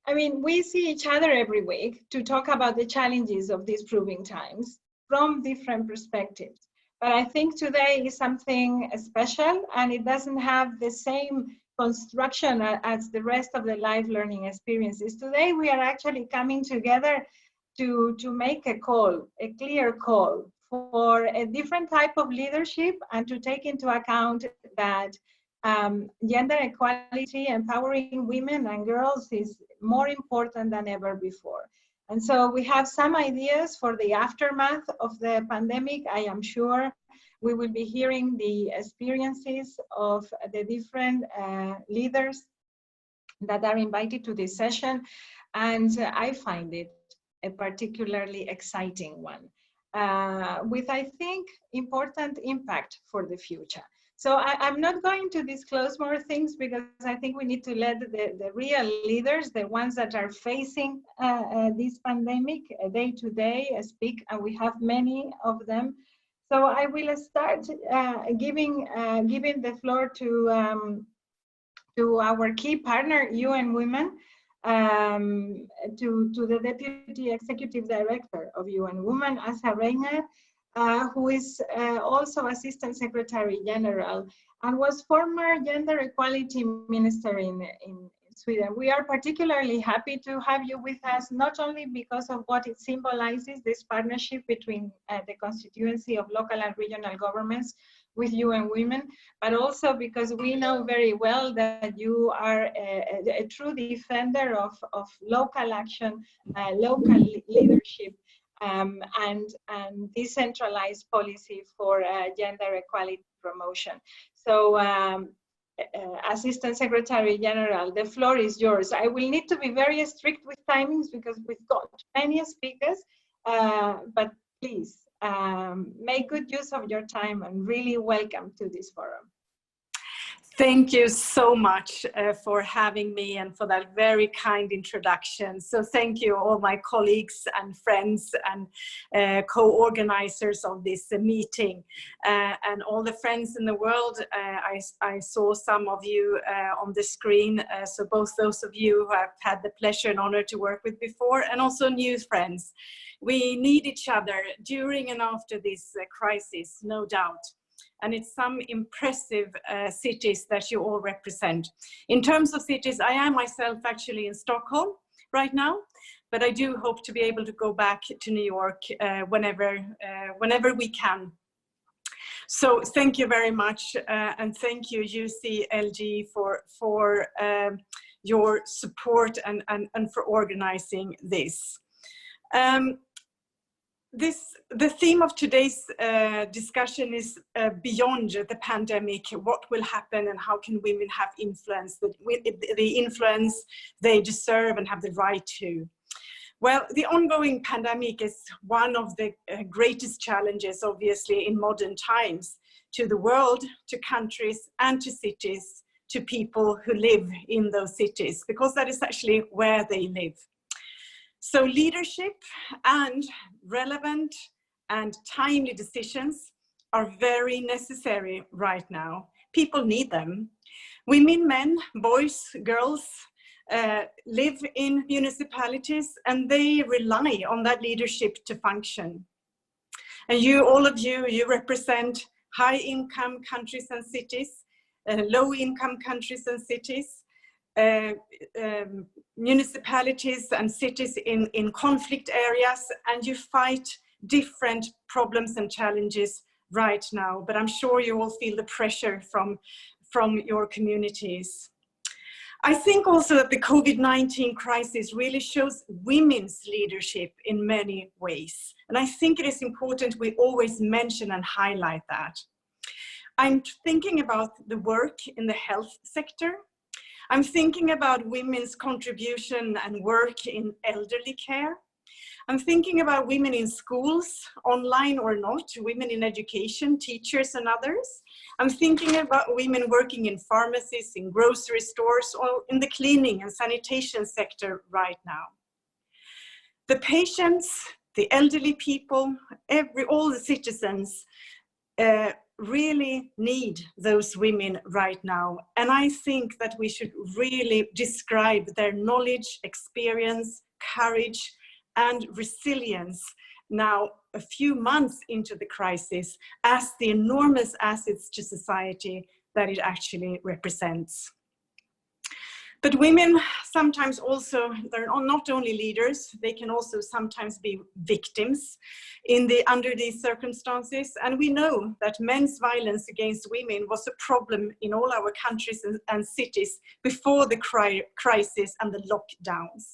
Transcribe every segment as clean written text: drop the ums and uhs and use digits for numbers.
I mean, we see each other every week to talk about the challenges of these proving times from different perspectives. But I think today is something special, and it doesn't have the same construction as the rest of the life learning experiences. Today, we are actually coming together to make a call, a clear call for a different type of leadership, and to take into account that gender equality, empowering women and girls is more important than ever before. And so we have some ideas for the aftermath of the pandemic. I am sure we will be hearing the experiences of the different leaders that are invited to this session. And I find it a particularly exciting one, with, I think, important impact for the future. So I'm not going to disclose more things, because I think we need to let the real leaders, the ones that are facing this pandemic day to day, speak, and we have many of them. So I will start giving the floor to our key partner, UN Women, to the Deputy Executive Director of UN Women, Asa Reiner, who is also Assistant Secretary General and was former Gender Equality Minister in Sweden. We are particularly happy to have you with us, not only because of what it symbolizes, this partnership between the constituency of local and regional governments with UN Women, but also because we know very well that you are a true defender of local action, local leadership, and decentralized policy for gender equality promotion. So Assistant Secretary General, the floor is yours. I will need to be very strict with timings because we've got many speakers, but please make good use of your time, and really welcome to this forum. Thank you so much for having me and for that very kind introduction. So thank you all my colleagues and friends and co-organizers of this meeting, and all the friends in the world. I saw some of you on the screen, so both those of you who I've had the pleasure and honor to work with before, and also new friends. We need each other during and after this crisis, no doubt. And it's some impressive cities that you all represent. In terms of cities, I am myself actually in Stockholm right now, but I do hope to be able to go back to New York whenever we can. So thank you very much, and thank you UCLG for your support and for organizing this. The theme of today's discussion is beyond the pandemic. What will happen, and how can women have influence, the influence they deserve and have the right to? Well, the ongoing pandemic is one of the greatest challenges, obviously, in modern times, to the world, to countries, and to cities, to people who live in those cities, because that is actually where they live. So leadership and relevant and timely decisions are very necessary right now. People need them. Women, men, boys, girls live in municipalities, and they rely on that leadership to function. And you, all of you, you represent high-income countries and cities, low-income countries and cities, municipalities and cities in conflict areas, and you fight different problems and challenges right now. But I'm sure you all feel the pressure from your communities. I think also that the COVID-19 crisis really shows women's leadership in many ways. And I think it is important we always mention and highlight that. I'm thinking about the work in the health sector. I'm thinking about women's contribution and work in elderly care. I'm thinking about women in schools, online or not, women in education, teachers and others. I'm thinking about women working in pharmacies, in grocery stores, or in the cleaning and sanitation sector right now. The patients, the elderly people, all the citizens really need those women right now. And I think that we should really describe their knowledge, experience, courage, and resilience now a few months into the crisis as the enormous assets to society that it actually represents. But women sometimes also, they're not only leaders, they can also sometimes be victims under these circumstances. And we know that men's violence against women was a problem in all our countries and cities before the crisis and the lockdowns.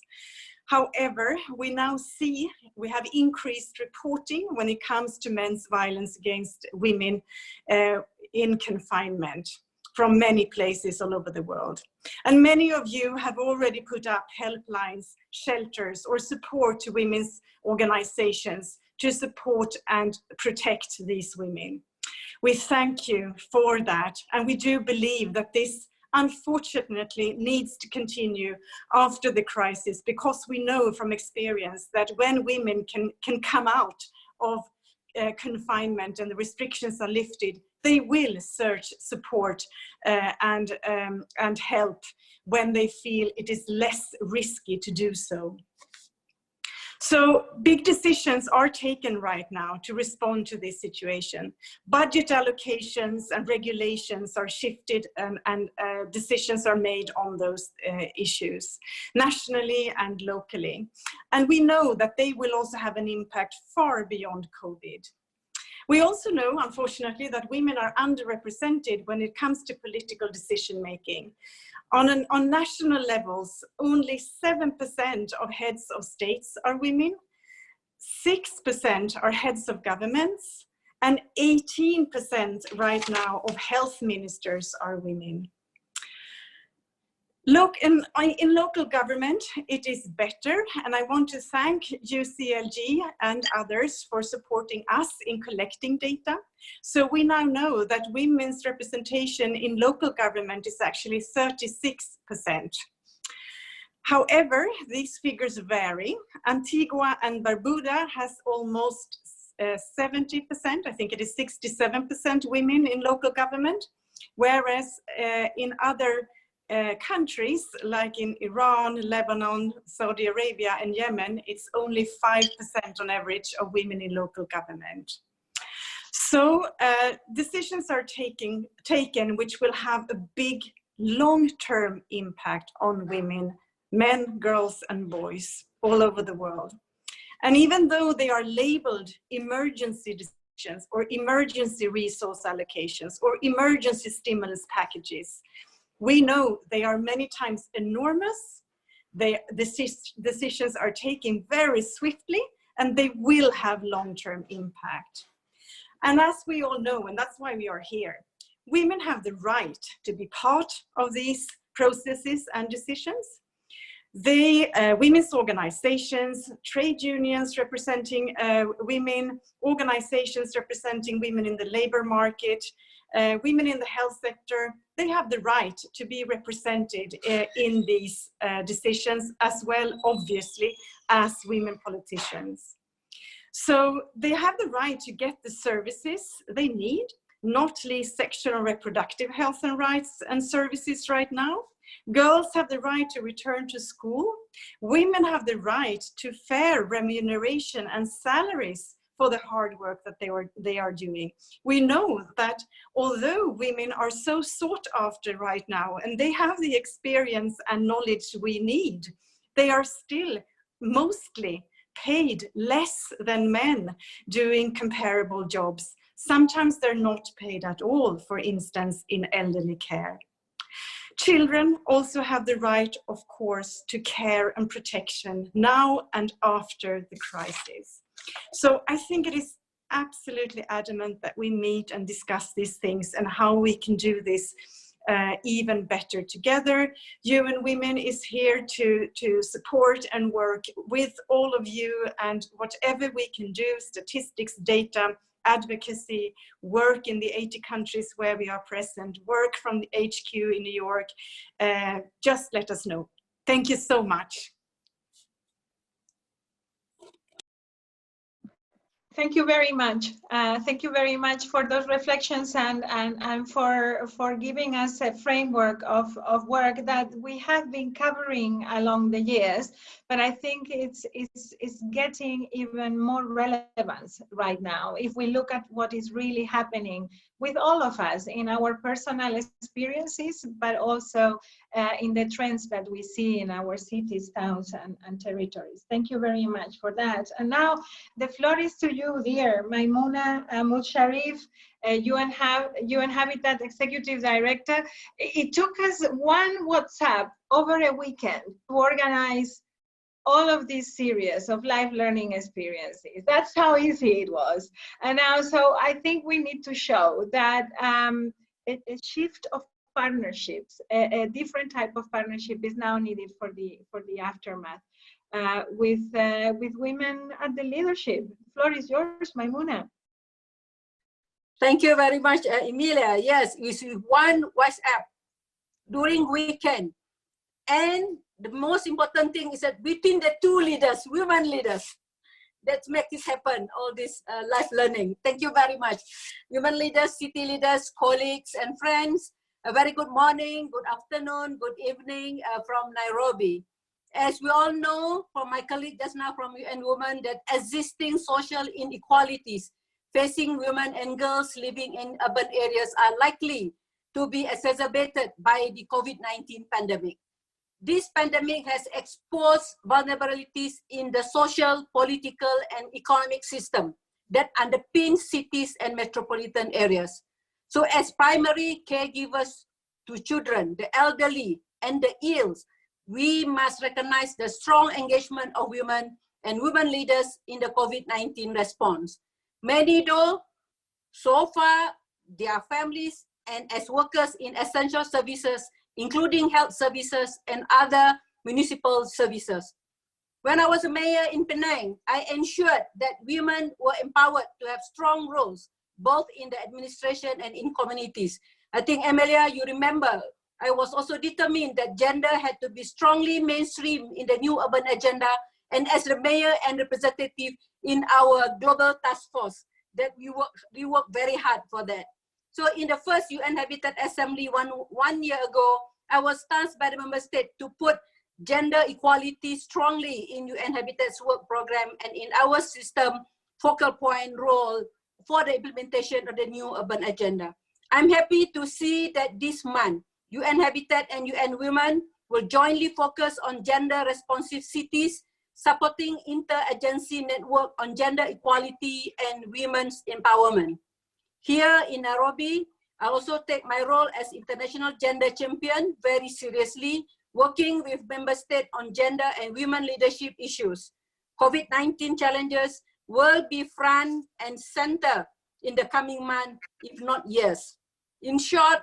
However, we now see we have increased reporting when it comes to men's violence against women in confinement from many places all over the world. And many of you have already put up helplines, shelters, or support to women's organizations to support and protect these women. We thank you for that, and we do believe that this unfortunately needs to continue after the crisis, because we know from experience that when women can come out of confinement and the restrictions are lifted, they will search support and help when they feel it is less risky to do so. So big decisions are taken right now to respond to this situation. Budget allocations and regulations are shifted and decisions are made on those issues, nationally and locally. And we know that they will also have an impact far beyond COVID. We also know, unfortunately, that women are underrepresented when it comes to political decision making. On national levels, only 7% of heads of states are women, 6% are heads of governments, and 18% right now of health ministers are women. Look, in local government, it is better, and I want to thank UCLG and others for supporting us in collecting data. So we now know that women's representation in local government is actually 36%. However, these figures vary. Antigua and Barbuda has almost 70%, I think it is 67% women in local government, whereas in other countries like in Iran, Lebanon, Saudi Arabia and Yemen, it's only 5% on average of women in local government. So decisions are taken which will have a big long-term impact on women, men, girls and boys all over the world. And even though they are labeled emergency decisions or emergency resource allocations or emergency stimulus packages, we know they are many times enormous. Decisions are taken very swiftly and they will have long-term impact. And as we all know, and that's why we are here, women have the right to be part of these processes and decisions. Women's organizations, trade unions representing women, organizations representing women in the labor market, women in the health sector, they have the right to be represented in these decisions as well, obviously, as women politicians. So they have the right to get the services they need, not least sexual and reproductive health and rights and services right now. Girls have the right to return to school. Women have the right to fair remuneration and salaries for the hard work that they are doing. We know that although women are so sought after right now and they have the experience and knowledge we need, they are still mostly paid less than men doing comparable jobs. Sometimes they're not paid at all, for instance, in elderly care. Children also have the right, of course, to care and protection now and after the crisis. So I think it is absolutely adamant that we meet and discuss these things and how we can do this even better together. UN Women is here to support and work with all of you, and whatever we can do, statistics, data, advocacy, work in the 80 countries where we are present, work from the HQ in New York, just let us know. Thank you so much. Thank you very much. Thank you very much for those reflections and for giving us a framework of work that we have been covering along the years. But I think it's getting even more relevance right now if we look at what is really happening with all of us in our personal experiences, but also in the trends that we see in our cities, towns, and territories. Thank you very much for that. And now the floor is to you, dear Maimouna Musharif, UN Habitat Executive Director. It took us one WhatsApp over a weekend to organize all of these series of life learning experiences. That's how easy it was. And now, so I think we need to show that a shift of partnerships, a different type of partnership is now needed for the aftermath with women at the leadership. The floor is yours, Maimouna. Thank you very much, Emilia. Yes, it's one WhatsApp during weekend. And the most important thing is that between the two leaders, women leaders, that make this happen, all this life learning. Thank you very much. Women leaders, city leaders, colleagues and friends, a very good morning, good afternoon, good evening from Nairobi. As we all know from my colleague just now from UN Women, that existing social inequalities facing women and girls living in urban areas are likely to be exacerbated by the COVID-19 pandemic. This pandemic has exposed vulnerabilities in the social, political, and economic system that underpin cities and metropolitan areas. So as primary caregivers to children, the elderly, and the ill, we must recognize the strong engagement of women and women leaders in the COVID-19 response. Many though, so far, their families and as workers in essential services, including health services and other municipal services. When I was a mayor in Penang, I ensured that women were empowered to have strong roles, both in the administration and in communities. I think, Emilia, you remember, I was also determined that gender had to be strongly mainstream in the new urban agenda, and as the mayor and representative in our global task force, that we work very hard for that. So in the first UN Habitat Assembly one year ago, I was tasked by the member state to put gender equality strongly in UN Habitat's work program and in our system focal point role for the implementation of the new urban agenda. I'm happy to see that this month, UN Habitat and UN Women will jointly focus on gender responsive cities, supporting interagency network on gender equality and women's empowerment. Here in Nairobi, I also take my role as International Gender Champion very seriously, working with member states on gender and women leadership issues. COVID-19 challenges will be front and center in the coming months, if not years. In short,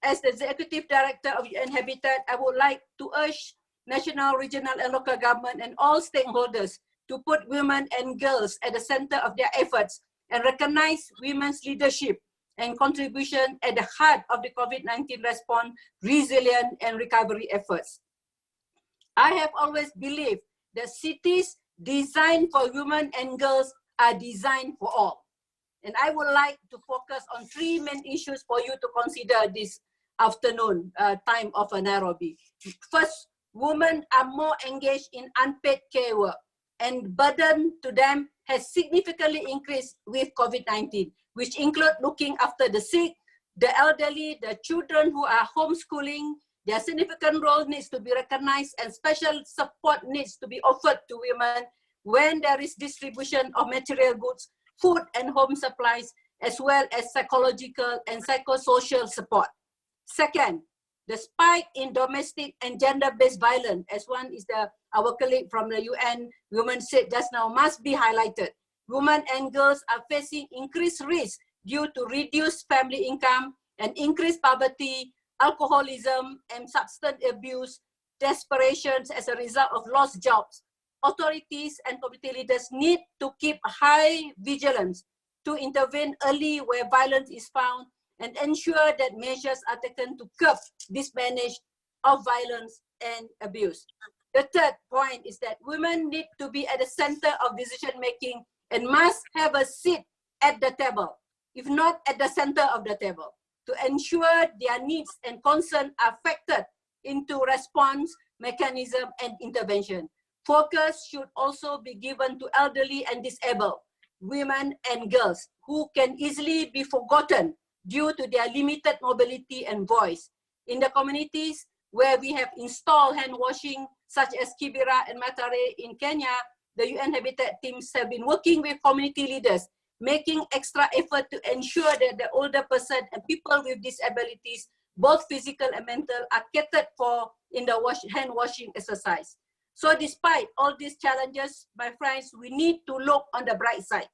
as the Executive Director of UN Habitat, I would like to urge national, regional, and local government and all stakeholders to put women and girls at the center of their efforts and recognize women's leadership and contribution at the heart of the COVID-19 response, resilience, and recovery efforts. I have always believed that cities designed for women and girls are designed for all. And I would like to focus on three main issues for you to consider this afternoon time of Nairobi. First, women are more engaged in unpaid care work, and burden to them has significantly increased with COVID-19, which include looking after the sick, the elderly, the children who are homeschooling. Their significant role needs to be recognized, and special support needs to be offered to women when there is distribution of material goods, food and home supplies, as well as psychological and psychosocial support. Second, the spike in domestic and gender-based violence, as one is our colleague from the UN Women said just now, must be highlighted. Women and girls are facing increased risk due to reduced family income and increased poverty, alcoholism, and substance abuse, desperations as a result of lost jobs. Authorities and community leaders need to keep high vigilance to intervene early where violence is found and ensure that measures are taken to curb this management of violence and abuse. The third point is that women need to be at the center of decision-making and must have a seat at the table, if not at the center of the table, to ensure their needs and concerns are factored into response mechanism and intervention. Focus should also be given to elderly and disabled, women and girls who can easily be forgotten due to their limited mobility and voice. In the communities where we have installed hand washing, such as Kibera and Matare in Kenya, the UN Habitat teams have been working with community leaders, making extra effort to ensure that the older person and people with disabilities, both physical and mental, are catered for in the hand washing exercise. So despite all these challenges, my friends, we need to look on the bright side.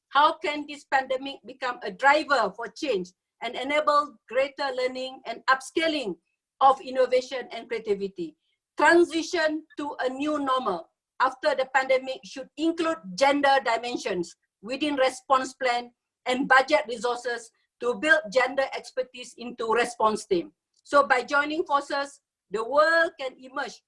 How can this pandemic become a driver for change and enable greater learning and upscaling of innovation and creativity? Transition to a new normal after the pandemic should include gender dimensions within response plan and budget resources to build gender expertise into response team. So by joining forces, the world can emerge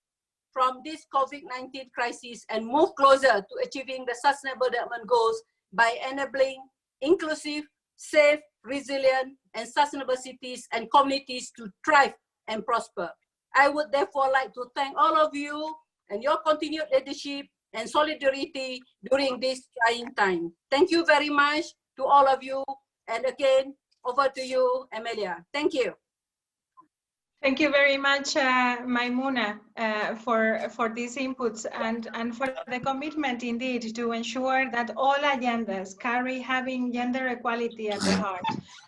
from this COVID-19 crisis and move closer to achieving the Sustainable Development Goals by enabling inclusive, safe, resilient, and sustainable cities and communities to thrive and prosper. I would therefore like to thank all of you and your continued leadership and solidarity during this trying time. Thank you very much to all of you. And again, over to you, Amelia. Thank you. Thank you very much, Maimuna, for these inputs and for the commitment indeed to ensure that all agendas carry having gender equality at the heart.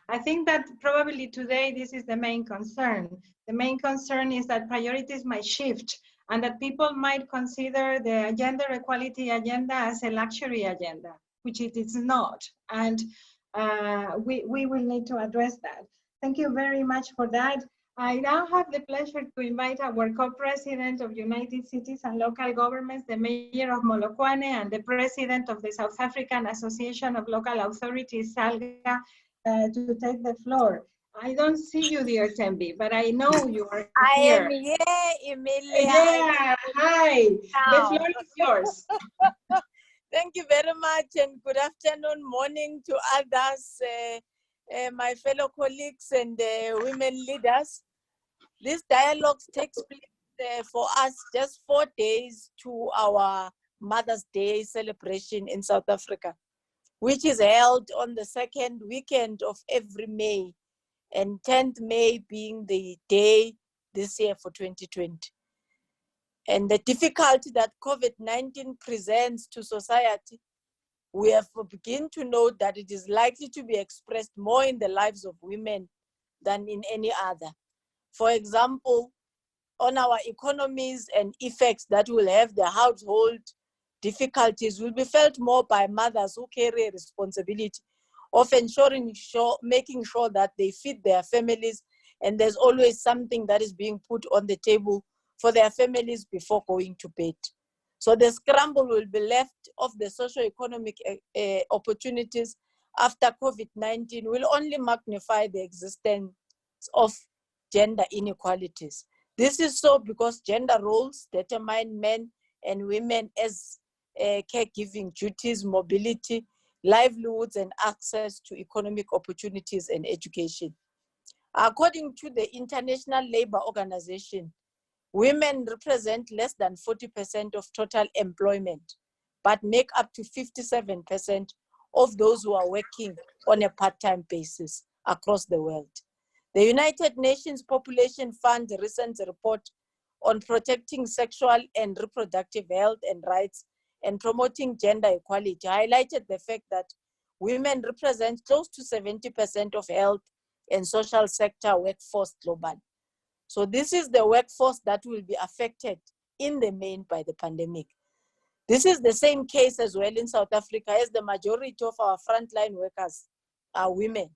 I think that probably today this is the main concern. The main concern is that priorities might shift and that people might consider the gender equality agenda as a luxury agenda, which it is not. And we will need to address that. Thank you very much for that. I now have the pleasure to invite our co-president of United Cities and Local Governments, the Mayor of Molokwane, and the President of the South African Association of Local Authorities, SALGA, to take the floor. I don't see you, dear Tembi, but I know you are here. I am here, Emilia. Yeah, hi. The floor is yours. Thank you very much, and good afternoon, morning to others. My fellow colleagues and women leaders. This dialogue takes place for us just 4 days to our Mother's Day celebration in South Africa, which is held on the second weekend of every May, and 10th May being the day this year for 2020. And the difficulty that COVID-19 presents to society, we have begun to note that it is likely to be expressed more in the lives of women than in any other. For example, on our economies and effects that will have the household difficulties will be felt more by mothers who carry a responsibility of making sure that they feed their families, and there's always something that is being put on the table for their families before going to bed. So the scramble will be left of the socio-economic opportunities after COVID-19 will only magnify the existence of gender inequalities. This is so because gender roles determine men and women as caregiving duties, mobility, livelihoods, and access to economic opportunities and education. According to the International Labour Organization, women represent less than 40% of total employment, but make up to 57% of those who are working on a part-time basis across the world. The United Nations Population Fund's recent report on protecting sexual and reproductive health and rights and promoting gender equality highlighted the fact that women represent close to 70% of health and social sector workforce globally. So this is the workforce that will be affected in the main by the pandemic. This is the same case as well in South Africa, as the majority of our frontline workers are women.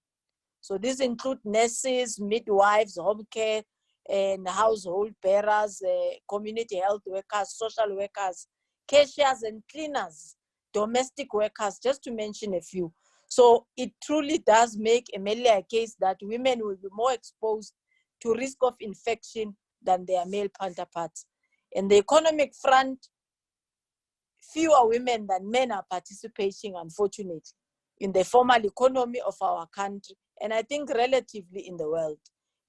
So these include nurses, midwives, home care, and household bearers, community health workers, social workers, cashiers and cleaners, domestic workers, just to mention a few. So it truly does make a case that women will be more exposed to risk of infection than their male counterparts. In the economic front, fewer women than men are participating, unfortunately, in the formal economy of our country, and I think relatively in the world.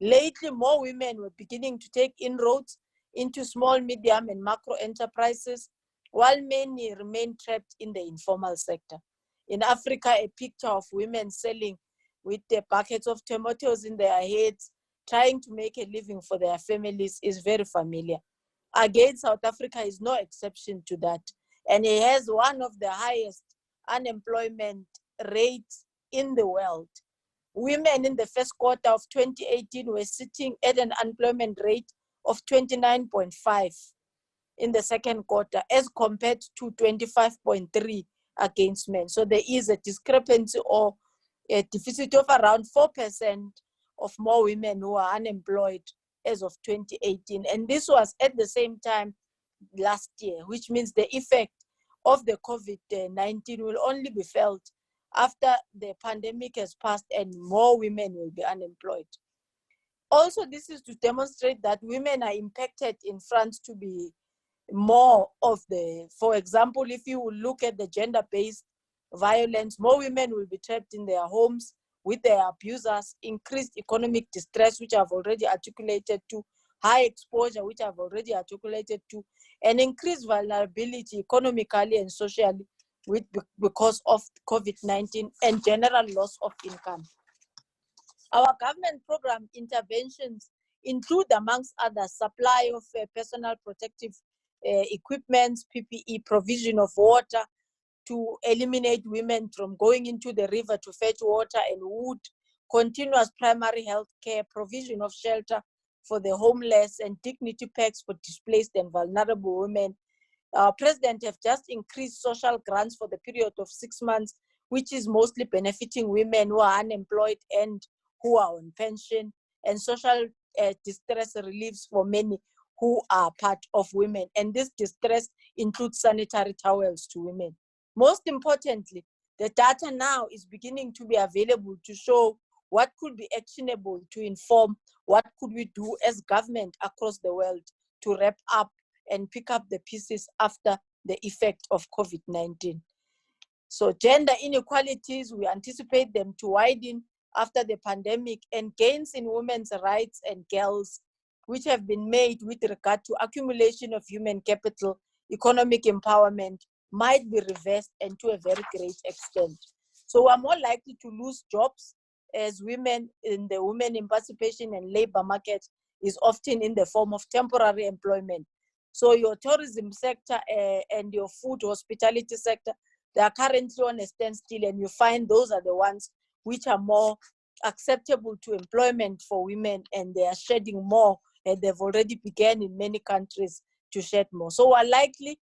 Lately, more women were beginning to take inroads into small, medium, and macro enterprises, while many remain trapped in the informal sector. In Africa, a picture of women selling with the buckets of tomatoes in their heads, trying to make a living for their families is very familiar. Again, South Africa is no exception to that. And it has one of the highest unemployment rates in the world. Women in the first quarter of 2018 were sitting at an unemployment rate of 29.5 in the second quarter as compared to 25.3 against men. So there is a discrepancy or a deficit of around 4% of more women who are unemployed as of 2018. And this was at the same time last year, which means the effect of the COVID-19 will only be felt after the pandemic has passed and more women will be unemployed. Also, this is to demonstrate that women are impacted in France to be more of the, for example, if you look at the gender-based violence, more women will be trapped in their homes with their abusers, increased economic distress, which I've already articulated to, high exposure, which I've already articulated to, and increased vulnerability economically and socially because of COVID-19 and general loss of income. Our government program interventions include, amongst others, supply of personal protective equipment, PPE, provision of water to eliminate women from going into the river to fetch water and wood, continuous primary health care, provision of shelter for the homeless, and dignity packs for displaced and vulnerable women. Our president have just increased social grants for the period of 6 months, which is mostly benefiting women who are unemployed and who are on pension, and social distress reliefs for many who are part of women. And this distress includes sanitary towels to women. Most importantly, the data now is beginning to be available to show what could be actionable to inform what could we do as government across the world to wrap up and pick up the pieces after the effect of COVID-19. So gender inequalities, we anticipate them to widen after the pandemic, and gains in women's rights and girls, which have been made with regard to accumulation of human capital, economic empowerment, might be reversed and to a very great extent. So we're more likely to lose jobs as women in the women emancipation and labor market is often in the form of temporary employment. So your tourism sector and your food hospitality sector, they are currently on a standstill, and you find those are the ones which are more acceptable to employment for women, and they are shedding more, and they've already begun in many countries to shed more. So we're likely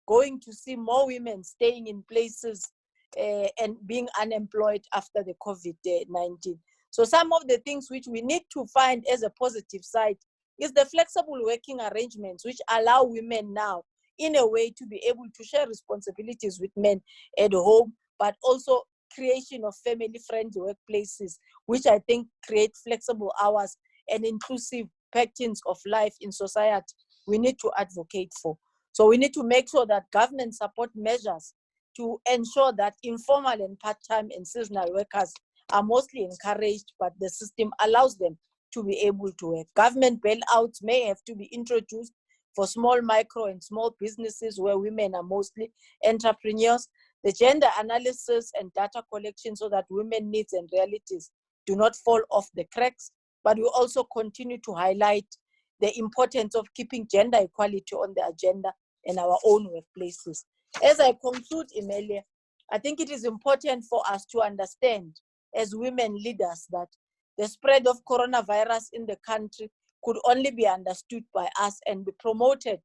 going to see more women staying in places and being unemployed after the COVID-19. So some of the things which we need to find as a positive side is the flexible working arrangements, which allow women now in a way to be able to share responsibilities with men at home, but also creation of family-friendly workplaces, which I think create flexible hours and inclusive patterns of life in society we need to advocate for. So we need to make sure that government support measures to ensure that informal and part-time and seasonal workers are mostly encouraged, but the system allows them to be able to work. Government bailouts may have to be introduced for small, micro, and small businesses where women are mostly entrepreneurs. The gender analysis and data collection so that women needs and realities do not fall off the cracks, but we also continue to highlight the importance of keeping gender equality on the agenda in our own workplaces. As I conclude, Emilia, I think it is important for us to understand as women leaders that the spread of coronavirus in the country could only be understood by us and be promoted.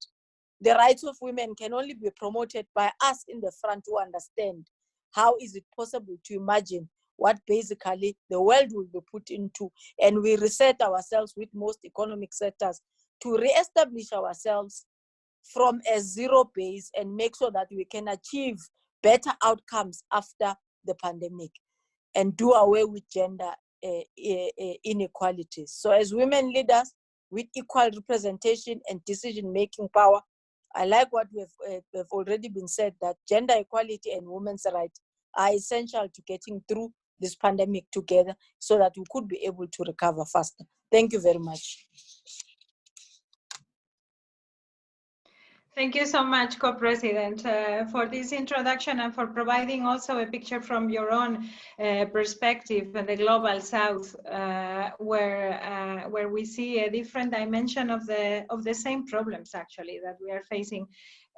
The rights of women can only be promoted by us in the front who understand how is it possible to imagine what basically the world will be put into, and we reset ourselves with most economic sectors to reestablish ourselves from a zero base and make sure that we can achieve better outcomes after the pandemic and do away with gender inequalities. So as women leaders with equal representation and decision-making power, I like what we've already been said, that gender equality and women's rights are essential to getting through this pandemic together so that we could be able to recover faster. Thank you very much. Thank you so much, Co-President, for this introduction and for providing also a picture from your own perspective in the Global South, where we see a different dimension of the same problems, actually, that we are facing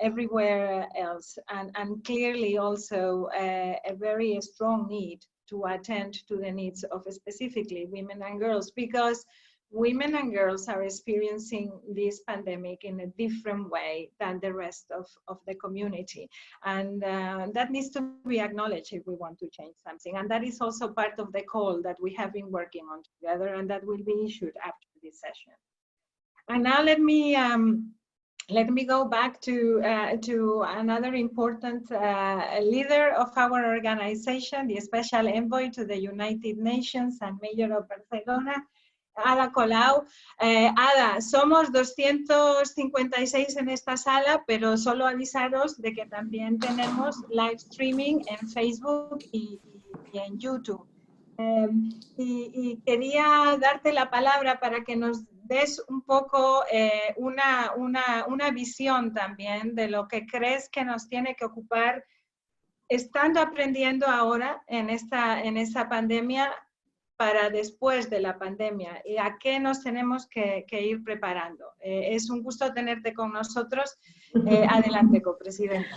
everywhere else, and clearly also a very strong need to attend to the needs of specifically women and girls, because women and girls are experiencing this pandemic in a different way than the rest of the community. And that needs to be acknowledged if we want to change something. And that is also part of the call that we have been working on together and that will be issued after this session. And now let me go back to another important leader of our organization, the Special Envoy to the United Nations and Mayor of Barcelona, Ada Colau. Ada, somos 256 en esta sala, pero solo avisaros de que también tenemos live streaming en Facebook y en YouTube. Y quería darte la palabra para que nos des un poco una visión también de lo que crees que nos tiene que ocupar estando aprendiendo ahora en esta pandemia para después de la pandemia y a qué nos tenemos que ir preparando. Es un gusto tenerte con nosotros. Adelante, Co-Presidenta.